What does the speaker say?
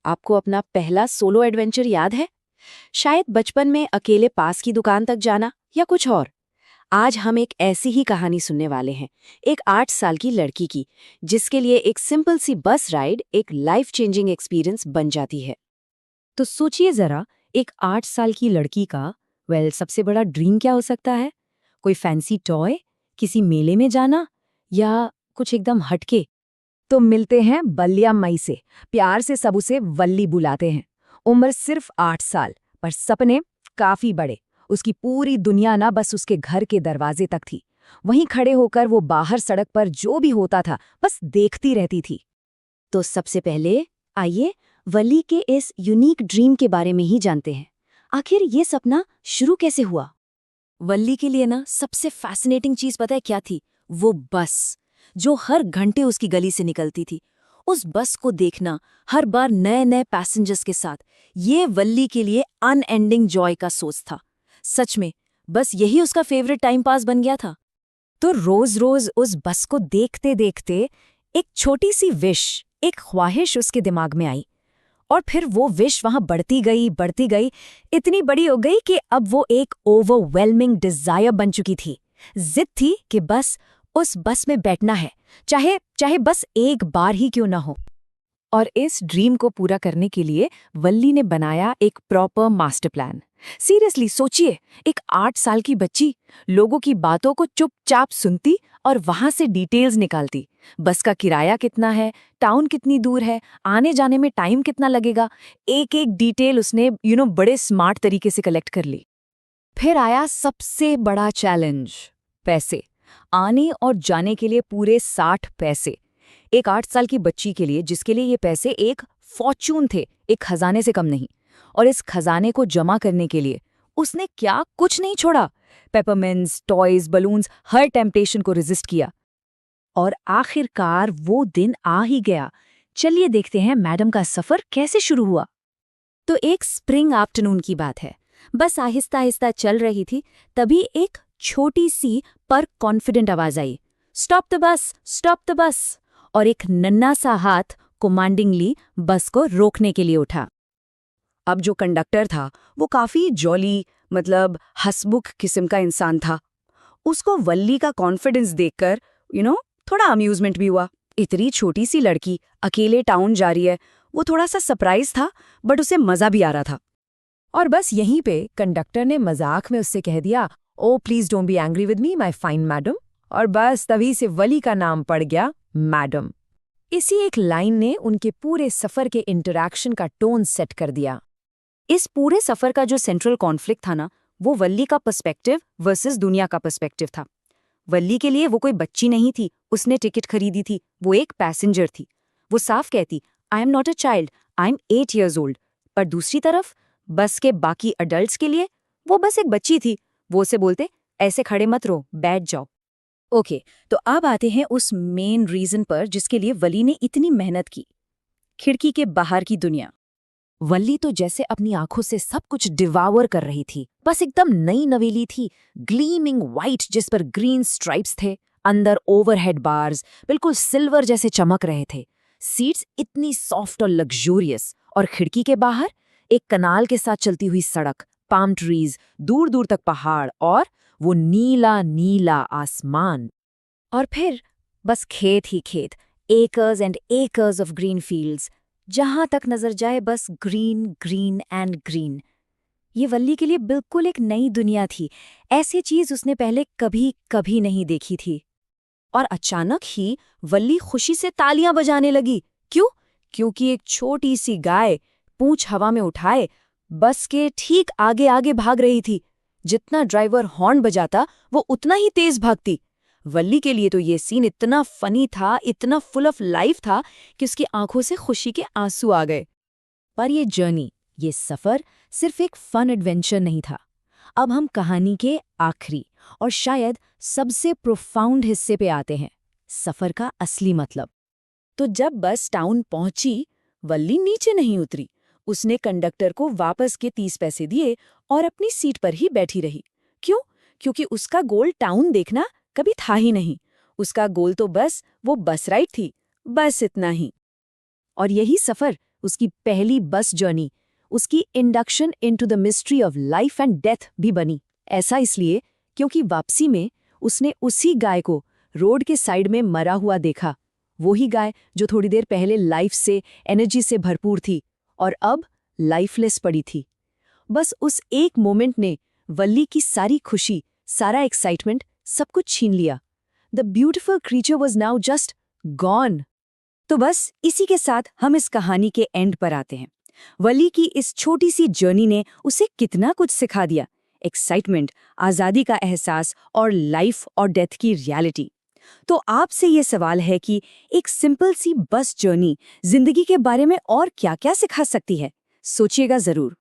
आपको अपना पहला सोलो एडवेंचर याद है? शायद बचपन में अकेले पास की दुकान तक जाना या कुछ और। आज हम एक ऐसी ही कहानी सुनने वाले हैं, एक 8 साल की लड़की की, जिसके लिए एक सिंपल सी बस राइड एक लाइफ चेंजिंग एक्सपीरियंस बन जाती है। तो सोचिए जरा, एक 8 साल की लड़की का सबसे बड़ा ड्रीम क्या हो सकता है? कोई फैंसी टॉय, किसी मेले में जाना, या कुछ एकदम हटके? तो मिलते हैं बल्लिया मई से। प्यार से सब उसे वल्ली बुलाते हैं। उम्र सिर्फ 8 साल, पर सपने काफी बड़े। उसकी पूरी दुनिया ना बस उसके घर के दरवाजे तक थी। वहीं खड़े होकर वो बाहर सड़क पर जो भी होता था बस देखती रहती थी। तो सबसे पहले आइए वली के इस यूनिक ड्रीम के बारे में ही जानते हैं। आखिर ये सपना शुरू कैसे हुआ? वल्ली के लिए ना सबसे फैसिनेटिंग चीज पता है क्या थी? वो बस जो हर घंटे उसकी गली से निकलती थी। उस बस को देखना, हर बार नए नए पैसेंजर्स के साथ, ये वल्ली के लिए अनएंडिंग जॉय का सोर्स था। सच में बस यही उसका फेवरेट टाइम पास बन गया था। तो रोज रोज उस बस को देखते देखते एक छोटी सी विश, एक ख्वाहिश उसके दिमाग में आई। और फिर वो विश वहां बढ़ती गई, इतनी बड़ी हो गई कि अब वो एक ओवरवेलमिंग डिजायर बन चुकी थी। जिद थी कि बस उस बस में बैठना है, चाहे चाहे बस एक बार ही क्यों ना हो। और इस ड्रीम को पूरा करने के लिए वल्ली ने बनाया एक प्रॉपर मास्टर प्लान। सीरियसली सोचिए, एक 8 साल की बच्ची लोगों की बातों को चुपचाप सुनती और वहां से डिटेल्स निकालती। बस का किराया कितना है, टाउन कितनी दूर है, आने जाने में टाइम कितना लगेगा, एक एक डिटेल उसने बड़े स्मार्ट तरीके से कलेक्ट कर ली। फिर आया सबसे बड़ा चैलेंज, पैसे। आने और जाने के लिए पूरे 60 पैसे। एक 8 साल की बच्ची के लिए, जिसके लिए ये पैसे एक फॉर्च्यून थे, एक खजाने से कम नहीं। और इस खजाने को जमा करने के लिए उसने क्या कुछ नहीं छोड़ा। पेपरमिंट्स, टॉयज, बलून्स, हर टेम्पटेशन को रेजिस्ट किया। और आखिरकार वो दिन आ ही गया। चलिए देखते हैं मैडम का सफर कैसे शुरू हुआ। तो एक स्प्रिंग आफ्टरनून की बात है। बस आहिस्ता आहिस्ता चल रही थी, तभी एक छोटी सी पर कॉन्फिडेंट आवाज आई, stop the bus, stop the bus. और एक नन्हा सा हाथ कमांडिंगली बस को रोकने के लिए उठा। अब जो कंडक्टर था वो काफी जॉली, हंसमुख किस्म का इंसान था। उसको वल्ली का कॉन्फिडेंस देखकर थोड़ा अम्यूजमेंट भी हुआ। इतनी छोटी सी लड़की अकेले टाउन जा रही है, वो थोड़ा सा सरप्राइज था, बट उसे मजा भी आ रहा था। और बस यहीं पे कंडक्टर ने मजाक में उससे कह दिया, oh please don't be angry with me my fine madam. और बस तभी से वली का नाम पड़ गया मैडम। इसी एक लाइन ने उनके पूरे सफर के इंटरैक्शन का टोन सेट कर दिया। इस पूरे सफर का जो सेंट्रल कॉन्फ्लिक्ट था ना, वो वल्ली का पर्सपेक्टिव वर्सेस दुनिया का पर्सपेक्टिव था। वल्ली के लिए वो कोई बच्ची नहीं थी, उसने टिकट खरीदी थी, वो एक पैसेंजर थी। वो साफ कहती, I am not a child, I am 8 years old। पर दूसरी तरफ बस के बाकी अडल्ट्स के लिए वो बस एक बच्ची थी। वो उसे बोलते, ऐसे खड़े मत रहो, बैठ जाओ। ओके, तो अब आते हैं उस मेन रीजन पर जिसके लिए वली ने इतनी मेहनत की। खिड़की के बाहर की दुनिया। वल्ली तो जैसे अपनी आंखों से सब कुछ डिवावर कर रही थी। बस एकदम नई नवेली थी, ग्लीमिंग व्हाइट जिस पर ग्रीन स्ट्राइप्स थे। अंदर ओवरहेड बार्स बिल्कुल सिल्वर जैसे चमक रहे थे। सीट्स इतनी सॉफ्ट और लग्जूरियस। और खिड़की के बाहर एक कनाल के साथ चलती हुई सड़क, पाम ट्रीज, दूर दूर तक पहाड़ और वो नीला नीला आसमान। और फिर बस खेत ही खेत, acres and acres of green fields. जहां तक नजर जाए बस ग्रीन ग्रीन एंड ग्रीन। ये वल्ली के लिए बिल्कुल एक नई दुनिया थी। ऐसी चीज उसने पहले कभी कभी नहीं देखी थी। और अचानक ही वल्ली खुशी से तालियां बजाने लगी। क्यों? क्योंकि एक छोटी सी गाय पूंछ हवा में उठाए बस के ठीक आगे आगे भाग रही थी। जितना ड्राइवर हॉर्न बजाता वो उतना ही तेज भागती। वल्ली के लिए तो ये सीन इतना फनी था, इतना फुल ऑफ लाइफ था कि उसकी आंखों से खुशी के आंसू आ गए। पर ये जर्नी, ये सफर सिर्फ एक फन एडवेंचर नहीं था। अब हम कहानी के आखिरी और शायद सबसे प्रोफाउंड हिस्से पे आते हैं, सफर का असली मतलब। तो जब बस टाउन पहुंची, वल्ली नीचे नहीं उतरी। उसने कंडक्टर को वापस के 30 पैसे दिए और अपनी सीट पर ही बैठी रही। क्यों? क्योंकि उसका गोल टाउन देखना कभी था ही नहीं। उसका गोल तो बस वो बस राइड थी, बस इतना ही। और यही सफर उसकी पहली बस जर्नी, उसकी induction into the mystery of life and death भी बनी। ऐसा इसलिए क्योंकि वापसी में उसने उसी गाय को रोड के साइड में मरा हुआ देखा, वही गाय जो थोड़ी देर पहले लाइफ से, एनर्जी से भरपूर थी और अब लाइफलेस पड़ी थी। बस उस एक मोमेंट ने वल्ली की सारी खुशी, सारा एक्साइटमेंट, सब कुछ छीन लिया। The beautiful creature was now just gone. तो बस इसी के साथ हम इस कहानी के एंड पर आते हैं। वली की इस छोटी सी जर्नी ने उसे कितना कुछ सिखा दिया, एक्साइटमेंट, आज़ादी का एहसास और लाइफ और डेथ की रियलिटी। तो आपसे ये सवाल है कि एक सिंपल सी बस जर्नी जिंदगी के बारे में और क्या-क्या सिखा सकती है? सोचिएगा जरूर।